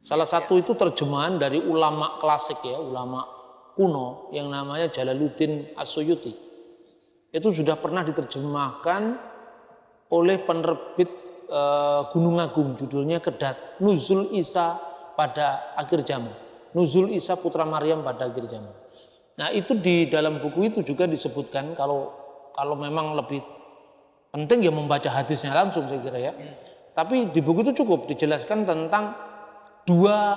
Salah satu itu terjemahan dari ulama klasik ya, ulama kuno yang namanya Jalaluddin As-Suyuti. Itu sudah pernah diterjemahkan oleh penerbit Gunung Agung, judulnya Kedat, Nuzul Isa pada akhir zaman. Nuzul Isa putra Maryam pada akhir zaman. Nah, itu di dalam buku itu juga disebutkan kalau memang lebih penting ya membaca hadisnya langsung saya kira ya. Tapi di buku itu cukup dijelaskan tentang dua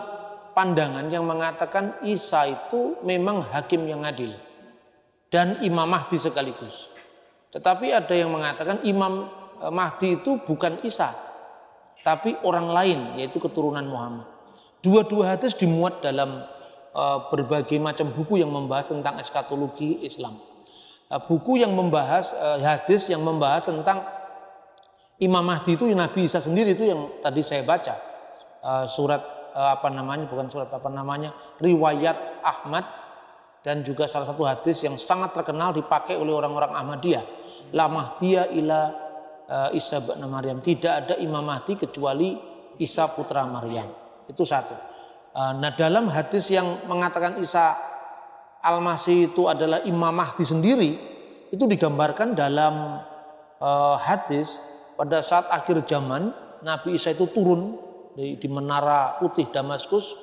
pandangan yang mengatakan Isa itu memang hakim yang adil dan Imam Mahdi sekaligus. Tetapi ada yang mengatakan Imam Mahdi itu bukan Isa, tapi orang lain, yaitu keturunan Muhammad. Dua-dua hadis dimuat dalam berbagai macam buku yang membahas tentang eskatologi Islam. Buku yang membahas hadis yang membahas tentang Imam Mahdi itu Nabi Isa sendiri, itu yang tadi saya baca riwayat Ahmad, dan juga salah satu hadis yang sangat terkenal dipakai oleh orang-orang Ahmadiyah, la Mahdiya ila Isa bin Maryam, tidak ada Imam Mahdi kecuali Isa putra Maryam. Itu satu. Nah, dalam hadis yang mengatakan Isa Al-Masih itu adalah Imam Mahdi sendiri, itu digambarkan dalam hadis pada saat akhir zaman Nabi Isa itu turun di Menara Putih Damaskus.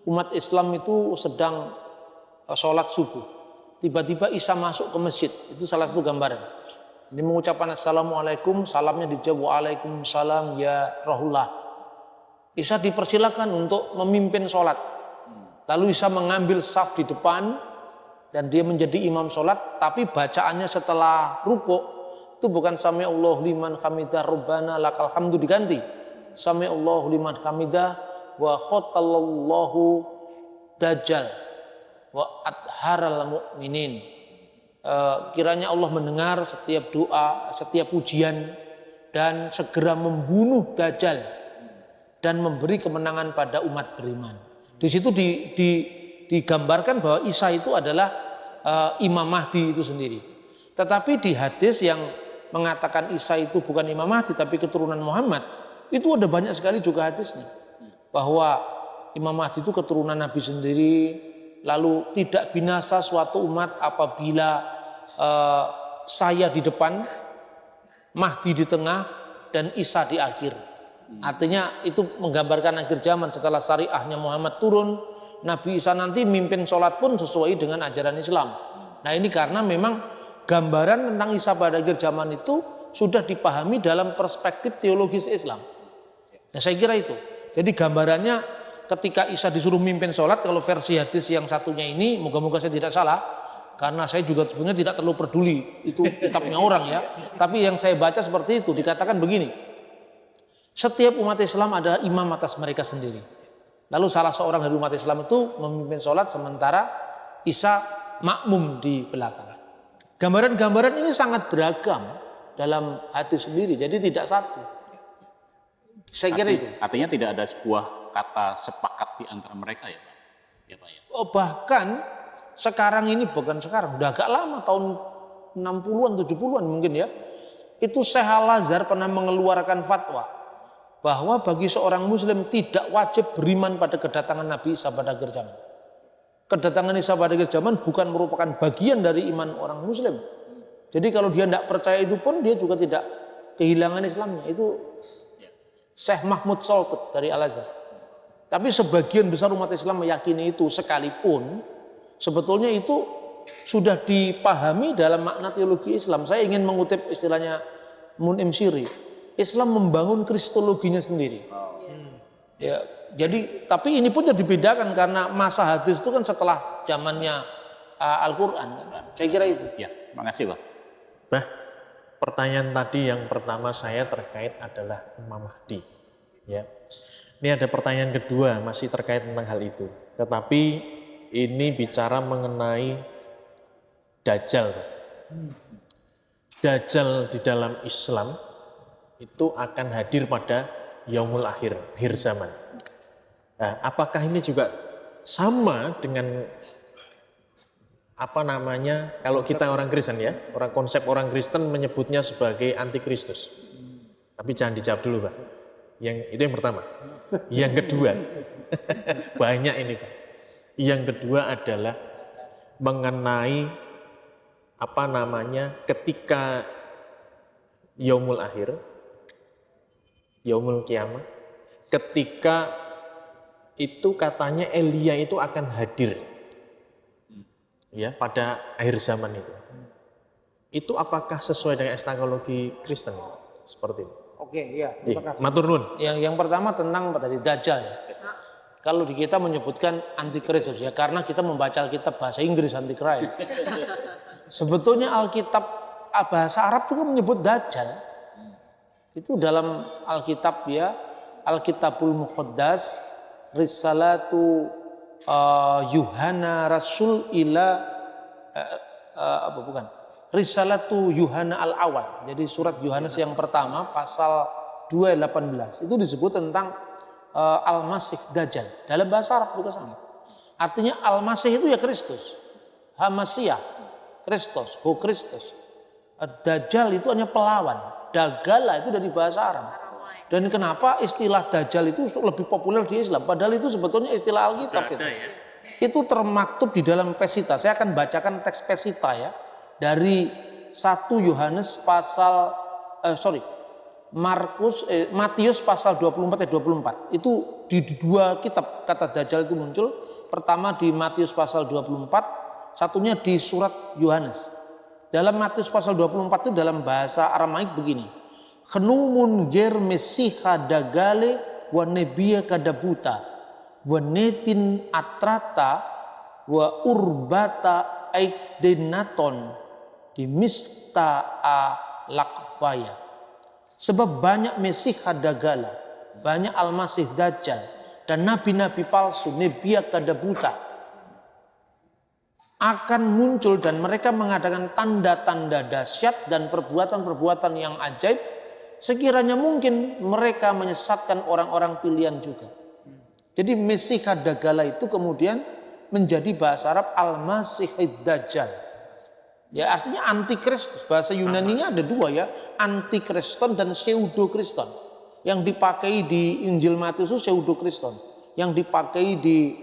Umat Islam itu sedang sholat subuh. Tiba-tiba Isa masuk ke masjid. Itu salah satu gambaran. Ini mengucapkan assalamualaikum, salamnya dijawab waalaikumsalam ya Rahullah. Isa dipersilakan untuk memimpin sholat. Lalu Isa mengambil saf di depan dan dia menjadi imam sholat. Tapi bacaannya setelah rukuk itu bukan sami'allahu liman hamidah rabbana lakal hamdu, diganti sami'allahu liman hamidah wa khotallallahu dajjal wa adharal mu'minin. Kiranya Allah mendengar setiap doa, setiap pujian, dan segera membunuh dajjal dan memberi kemenangan pada umat beriman. Di situ digambarkan bahwa Isa itu adalah Imam Mahdi itu sendiri. Tetapi di hadis yang mengatakan Isa itu bukan Imam Mahdi tapi keturunan Muhammad, itu ada banyak sekali juga hadisnya. Bahwa Imam Mahdi itu keturunan Nabi sendiri, lalu tidak binasa suatu umat apabila saya di depan, Mahdi di tengah, dan Isa di akhir. Artinya itu menggambarkan akhir zaman setelah syariahnya Muhammad turun, Nabi Isa nanti mimpin sholat pun sesuai dengan ajaran Islam. Nah, ini karena memang gambaran tentang Isa pada akhir zaman itu sudah dipahami dalam perspektif teologis Islam. Nah, saya kira itu. Jadi gambarannya ketika Isa disuruh mimpin sholat, kalau versi hadis yang satunya ini, moga-moga saya tidak salah, karena saya juga sebenarnya tidak terlalu peduli itu kitabnya orang ya. Tapi yang saya baca seperti itu, dikatakan begini, setiap umat Islam ada imam atas mereka sendiri. Lalu salah seorang dari umat Islam itu memimpin sholat sementara Isa makmum di belakang. Gambaran-gambaran ini sangat beragam dalam hadis sendiri, jadi tidak satu. Saya kira itu. Artinya tidak ada sebuah kata sepakat di antara mereka ya Pak? Ya, Pak ya. Oh, bahkan sekarang ini, bukan sekarang, udah agak lama, tahun 60-an, 70-an mungkin ya, itu Syekh Al-Azhar pernah mengeluarkan fatwa bahwa bagi seorang muslim tidak wajib beriman pada kedatangan Nabi Isa pada akhir zaman. Kedatangan Isa pada akhir zaman bukan merupakan bagian dari iman orang muslim. Jadi kalau dia tidak percaya itu pun dia juga tidak kehilangan Islamnya. Itu Syekh Mahmud Soltut dari Al-Azhar. Tapi sebagian besar umat Islam meyakini itu, sekalipun sebetulnya itu sudah dipahami dalam makna teologi Islam. Saya ingin mengutip istilahnya Mun'im Syiri. Islam membangun kristologinya sendiri. Ya, jadi tapi ini pun jadi dibedakan karena masa hadis itu kan setelah zamannya Al-Qur'an kan. Saya kira itu. Ya, makasih Pak. Nah, pertanyaan tadi yang pertama saya terkait adalah Imam Mahdi. Ya. Ini ada pertanyaan kedua masih terkait tentang hal itu. Tetapi ini bicara mengenai Dajjal. Dajjal di dalam Islam itu akan hadir pada Yaumul Akhir zaman. Nah, apakah ini juga sama dengan kalau kita orang Kristen ya, konsep orang Kristen menyebutnya sebagai antikristus. Tapi jangan dijawab dulu Pak. Itu yang pertama. Yang kedua, Banyak ini Pak. Yang kedua adalah mengenai ketika yaumul akhir, yaumul kiamah, ketika itu katanya Elia itu akan hadir ya pada akhir zaman itu. Itu apakah sesuai dengan eskatologi Kristen seperti itu? Oke, ya, terima kasih. Matur nuwun. Yang pertama tentang tadi Dajjal ya. Kalau di kita menyebutkan antikristus ya, karena kita membaca Alkitab bahasa Inggris antikristus. Sebetulnya Alkitab bahasa Arab juga menyebut Dajjal. Itu dalam Alkitab ya, Alkitabul Muqaddas, Risalatu Yuhana Rasul ila Risalatu Yuhana al-Awal. Jadi surat Yohanes yang pertama pasal 2:18 itu disebut tentang Al-Masih Dajjal. Dalam bahasa Arab juga sama. Artinya Al-Masih itu ya Kristus. Hamasiah, Kristus, Ho Kristus. Dajjal itu hanya pelawan. Dagala itu dari bahasa Arab. Dan kenapa istilah Dajjal itu lebih populer di Islam? Padahal itu sebetulnya istilah Alkitab itu. Itu termaktub di dalam Pesita. Saya akan bacakan teks Pesita ya. Dari 1 Yohanes pasal Matius pasal 24 itu di dua kitab kata Dajjal itu muncul. Pertama di Matius pasal 24, satunya di surat Yohanes. Dalam Matius pasal 24 itu dalam bahasa Aramaik begini. Khenumun ger mesiha dagale wa nebia kadabuta wa netin atrata wa urbata aikdenaton dimista a lakvaya. Sebab banyak Mesih Dagala, banyak Al-Masih Dajjal, dan nabi-nabi palsu, nebia kadabuta akan muncul dan mereka mengadakan tanda-tanda dahsyat dan perbuatan-perbuatan yang ajaib. Sekiranya mungkin mereka menyesatkan orang-orang pilihan juga. Jadi Mesih Dagala itu kemudian menjadi bahasa Arab Al-Masih Dajjal. Ya artinya antikristus. Bahasa Yunani-nya ada dua ya, antikriston dan pseudokriston. Yang dipakai di Injil Matius itu pseudokriston. Yang dipakai di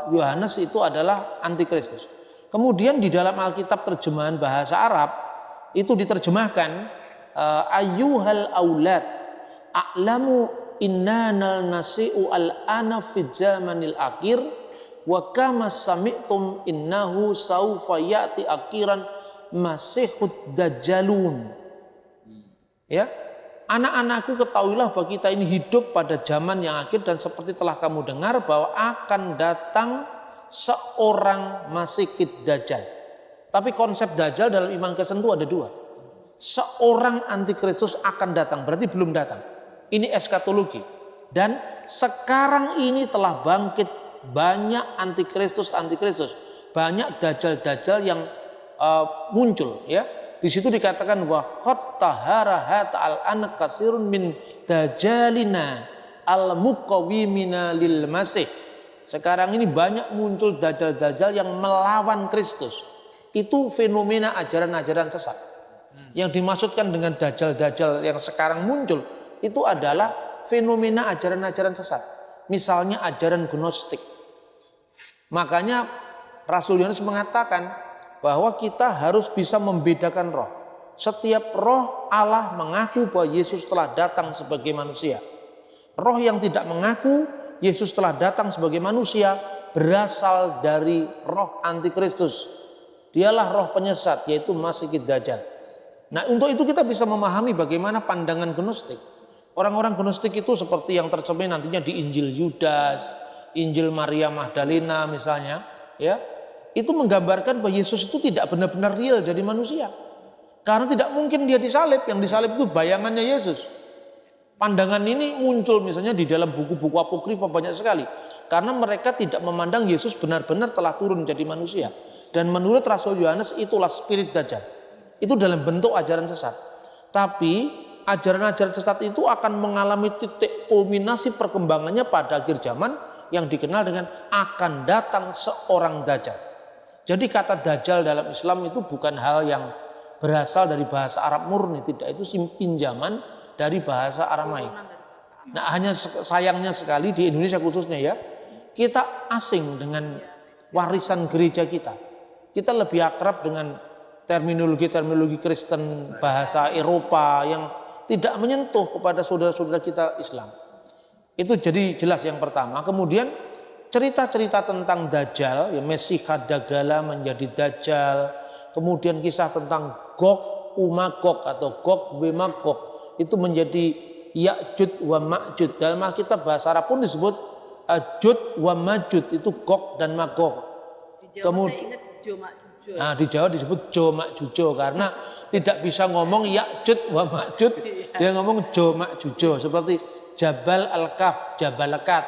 Yohanes itu adalah antikristus. Kemudian di dalam Alkitab terjemahan bahasa Arab itu diterjemahkan ayyuhal aulad a'lamu innanal nasi'u al-ana fi zamanil akhir wa kama sami'tum innahu saufa ya'ti akhiran masihud dajjalun. Ya, anak-anakku ketahuilah bahwa kita ini hidup pada zaman yang akhir dan seperti telah kamu dengar bahwa akan datang seorang masihid dajjal. Tapi konsep dajjal dalam iman Kristen itu ada dua. Seorang antikristus akan datang, berarti belum datang. Ini eskatologi. Dan sekarang ini telah bangkit banyak antikristus, banyak dajjal yang muncul ya. Di situ dikatakan wa qattaharahat al-anak kasirun min dajjalina al-muqawwimina lil masih. Sekarang ini banyak muncul dajjal yang melawan Kristus. Itu fenomena ajaran-ajaran sesat. Yang dimaksudkan dengan dajjal yang sekarang muncul itu adalah fenomena ajaran-ajaran sesat. Misalnya ajaran gnostik. Makanya Rasul Yohanes mengatakan bahwa kita harus bisa membedakan roh. Setiap roh Allah mengaku bahwa Yesus telah datang sebagai manusia. Roh yang tidak mengaku Yesus telah datang sebagai manusia berasal dari roh antikristus. Dialah roh penyesat, yaitu Masih Dajjal. Nah, untuk itu kita bisa memahami bagaimana pandangan gnostik. Orang-orang gnostik itu seperti yang tercermin nantinya di Injil Yudas, Injil Maria Magdalena misalnya, ya. Itu menggambarkan bahwa Yesus itu tidak benar-benar real jadi manusia. Karena tidak mungkin dia disalib, yang disalib itu bayangannya Yesus. Pandangan ini muncul misalnya di dalam buku-buku apokrifa banyak sekali. Karena mereka tidak memandang Yesus benar-benar telah turun jadi manusia. Dan menurut Rasul Yohanes itulah spirit Dajjal. Itu dalam bentuk ajaran sesat. Tapi ajaran-ajaran sesat itu akan mengalami titik kulminasi perkembangannya pada akhir zaman yang dikenal dengan akan datang seorang Dajjal. Jadi kata Dajjal dalam Islam itu bukan hal yang berasal dari bahasa Arab murni, tidak, itu pinjaman dari bahasa Aramaik. Nah, hanya sayangnya sekali di Indonesia khususnya ya, kita asing dengan warisan gereja kita. Kita lebih akrab dengan terminologi Kristen, bahasa Eropa yang tidak menyentuh kepada saudara-saudara kita Islam. Itu jadi jelas yang pertama. Kemudian cerita-cerita tentang Dajjal, ya Mesiha Dagala menjadi Dajjal. Kemudian kisah tentang Gog Umagog atau Gog Bemagog itu menjadi Ya'jud wa Ma'jud. Dalam Alkitab bahasa Arab pun disebut Jud wa Majud, itu Gog dan Magog. Kemudian di Jawa disebut Jo Makjujo karena tidak bisa ngomong Ya'jud wa Ma'jud, dia ngomong Jo Makjujo seperti Jabal Al-Kaf, Jabal Lekat,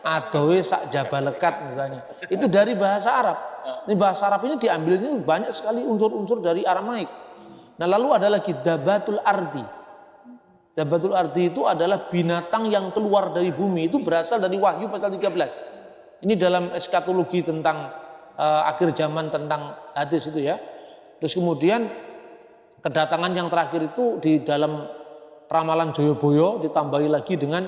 atau sak Jabal Lekat misalnya. Itu dari bahasa Arab. Ini bahasa Arab ini diambil ini banyak sekali unsur-unsur dari Aramaik. Nah, lalu ada lagi Dabatul Ardi. Dabatul Ardi itu adalah binatang yang keluar dari bumi, itu berasal dari Wahyu pasal 13. Ini dalam eskatologi tentang akhir zaman, tentang hadis itu ya. Terus kemudian kedatangan yang terakhir itu di dalam ramalan Joyoboyo ditambahi lagi dengan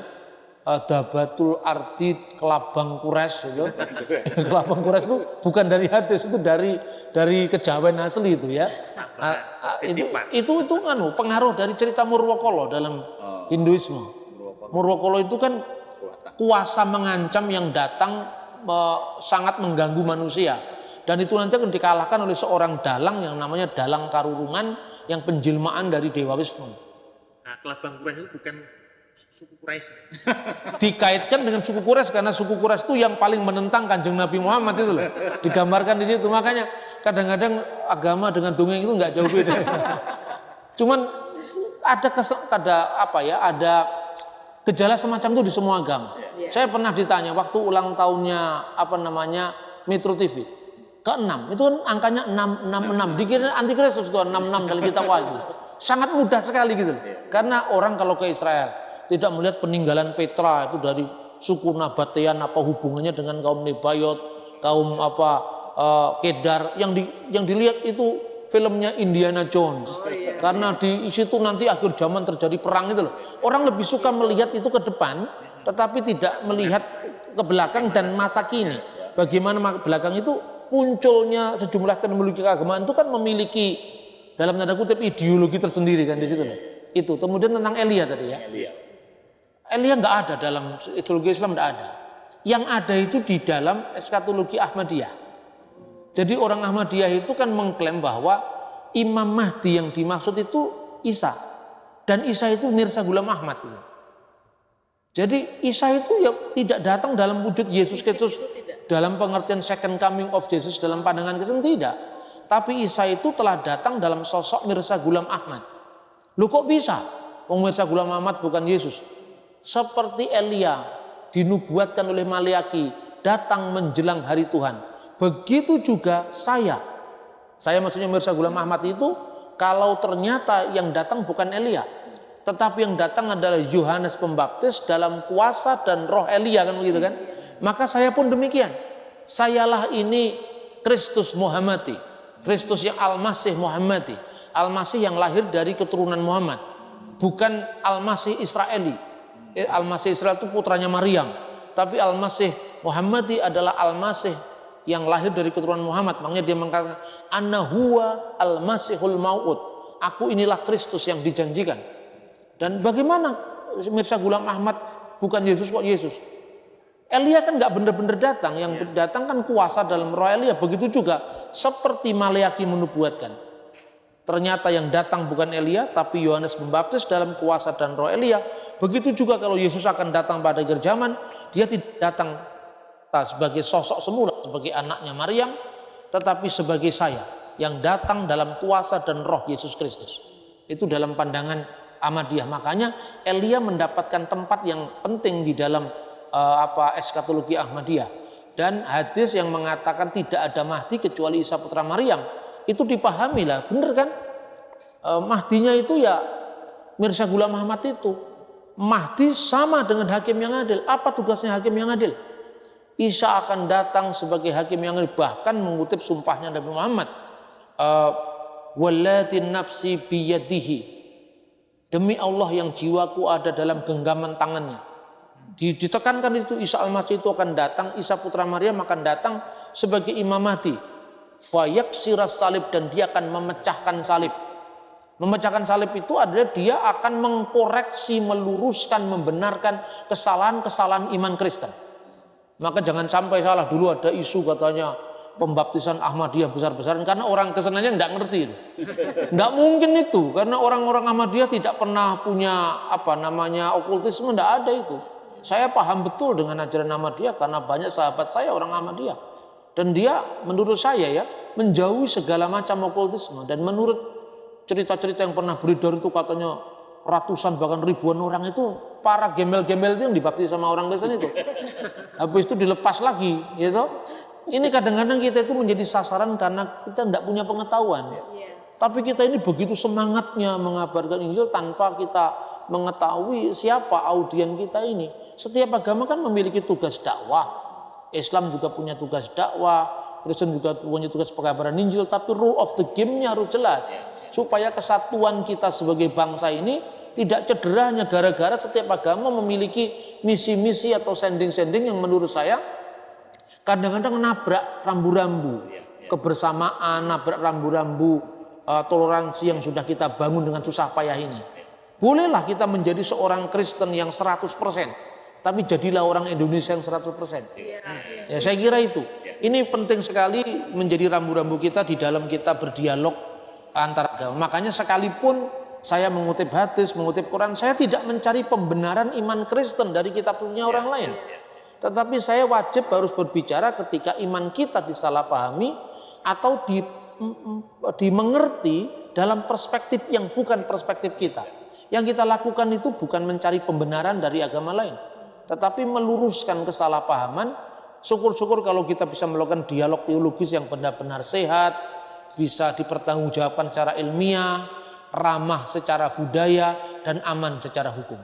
Dabatul Ardi Kelabang Kures gitu. Kelabang Kures itu bukan dari hadis, itu dari kejawen asli itu ya. Itu pengaruh dari cerita Murwokolo dalam Hinduisme. Murwokolo itu kan kuasa mengancam yang datang sangat mengganggu manusia, dan itu nanti akan dikalahkan oleh seorang dalang yang namanya Dalang Karurungan yang penjelmaan dari Dewa Wisnu. Nah, Kelabang Kures itu bukan suku Quraisy. Dikaitkan dengan suku Quraisy karena suku Quraisy itu yang paling menentang Kanjeng Nabi Muhammad itu loh. Digambarkan di situ. Makanya kadang-kadang agama dengan dongeng itu nggak jauh beda. Cuman ada gejala semacam itu di semua agama. Saya pernah ditanya waktu ulang tahunnya Metro TV ke-6, itu kan angkanya 666. Dikira antikristus itu 66 dalam kitab Wahyu. Sangat mudah sekali gitu loh. Karena orang kalau ke Israel tidak melihat peninggalan Petra itu dari suku Nabatean, apa hubungannya dengan kaum Nebayot, kaum Kedar, yang dilihat itu filmnya Indiana Jones. Karena di situ nanti akhir zaman terjadi perang itu loh. Orang lebih suka melihat itu ke depan, tetapi tidak melihat ke belakang dan masa kini. Bagaimana belakang itu munculnya sejumlah teknologi keagamaan itu kan memiliki dalam tanda kutip ideologi tersendiri kan di situ loh. Itu. Kemudian tentang Elia tadi ya. Elia nggak ada dalam ideologi Islam, nggak ada. Yang ada itu di dalam eskatologi Ahmadiyah. Jadi orang Ahmadiyah itu kan mengklaim bahwa Imam Mahdi yang dimaksud itu Isa, dan Isa itu Mirza Ghulam Ahmad. Jadi Isa itu ya tidak datang dalam wujud Yesus Kristus dalam pengertian second coming of Jesus dalam pandangan Kristen, tidak. Tapi Isa itu telah datang dalam sosok Mirza Ghulam Ahmad. Loh kok bisa? Mirza Ghulam Ahmad bukan Yesus. Seperti Elia dinubuatkan oleh Maleaki datang menjelang hari Tuhan. Begitu juga saya maksudnya Mirza Ghulam Ahmad itu, kalau ternyata yang datang bukan Elia, tetapi yang datang adalah Yohanes Pembaptis dalam kuasa dan roh Elia kan begitu kan? Maka saya pun demikian. Sayalah ini Kristus Muhammadi, Kristus yang Al-Masih Muhammadi, Al-Masih yang lahir dari keturunan Muhammad, bukan Al-Masih Israeli. Al-Masih Israel itu putranya Maryam, tapi Al-Masih Muhammadi adalah Al-Masih yang lahir dari keturunan Muhammad. Makanya dia mengatakan Ana huwa al-masihul mau'ud, aku inilah Kristus yang dijanjikan. Dan bagaimana Mirza Ghulam Ahmad bukan Yesus kok Yesus? Elia kan nggak benar-benar datang, yang datang kan kuasa dalam roh Elia. Begitu juga seperti Maleaki menubuatkan. Ternyata yang datang bukan Elia, tapi Yohanes Pembaptis dalam kuasa dan roh Elia. Begitu juga kalau Yesus akan datang pada akhir zaman, dia tidak datang sebagai sosok semula, sebagai anaknya Maryam, tetapi sebagai saya yang datang dalam kuasa dan roh Yesus Kristus. Itu dalam pandangan Ahmadiyah. Makanya Elia mendapatkan tempat yang penting di dalam eskatologi Ahmadiyah. Dan hadis yang mengatakan tidak ada Mahdi kecuali Isa putra Maryam, itu dipahami lah, bener kan? Mahdinya itu ya Mirza Ghulam Ahmad itu. Mahdi sama dengan hakim yang adil. Apa tugasnya hakim yang adil? Isa akan datang sebagai hakim yang adil, bahkan mengutip sumpahnya Nabi Muhammad, wallati nafsi biyadihi, Demi Allah yang jiwaku ada dalam genggaman tangannya. Ditekankan itu Isa Al-Masih itu akan datang, Isa putra Maryam akan datang sebagai Imam Mahdi. Fayaksiras salib, dan dia akan memecahkan salib. Memecahkan salib itu adalah dia akan mengkoreksi, meluruskan, membenarkan kesalahan-kesalahan iman Kristen. Maka jangan sampai salah, dulu ada isu katanya pembaptisan Ahmadiyah besar-besaran karena orang kesananya nggak ngerti itu. Nggak mungkin itu, karena orang-orang Ahmadiyah tidak pernah punya okultisme, nggak ada itu. Saya paham betul dengan ajaran Ahmadiyah karena banyak sahabat saya orang Ahmadiyah. Dan dia menurut saya ya menjauhi segala macam okultisme, dan menurut cerita-cerita yang pernah beredar itu katanya ratusan bahkan ribuan orang itu para gembel-gembel itu yang dibaptis sama orang Kristen itu. Habis itu dilepas lagi, gitu. Ini kadang-kadang kita itu menjadi sasaran karena kita tidak punya pengetahuan. Tapi kita ini begitu semangatnya mengabarkan Injil tanpa kita mengetahui siapa audien kita ini. Setiap agama kan memiliki tugas dakwah. Islam juga punya tugas dakwah, Kristen juga punya tugas pengabaran Injil, tapi rule of the game-nya harus jelas. Supaya kesatuan kita sebagai bangsa ini tidak cedera hanya gara-gara setiap agama memiliki misi-misi atau sending-sending yang menurut saya kadang-kadang nabrak rambu-rambu kebersamaan, nabrak rambu-rambu toleransi yang sudah kita bangun dengan susah payah ini. Bolehlah kita menjadi seorang Kristen yang 100%, tapi jadilah orang Indonesia yang 100%. Ya, saya kira itu. Ini penting sekali menjadi rambu-rambu kita di dalam kita berdialog antar agama. Makanya sekalipun saya mengutip hadis, mengutip Quran, saya tidak mencari pembenaran iman Kristen dari kitabnya orang lain. Tetapi saya wajib harus berbicara ketika iman kita disalahpahami atau dimengerti dalam perspektif yang bukan perspektif kita. Yang kita lakukan itu bukan mencari pembenaran dari agama lain, tetapi meluruskan kesalahpahaman. Syukur-syukur kalau kita bisa melakukan dialog teologis yang benar-benar sehat, bisa dipertanggungjawabkan secara ilmiah, ramah secara budaya, dan aman secara hukum.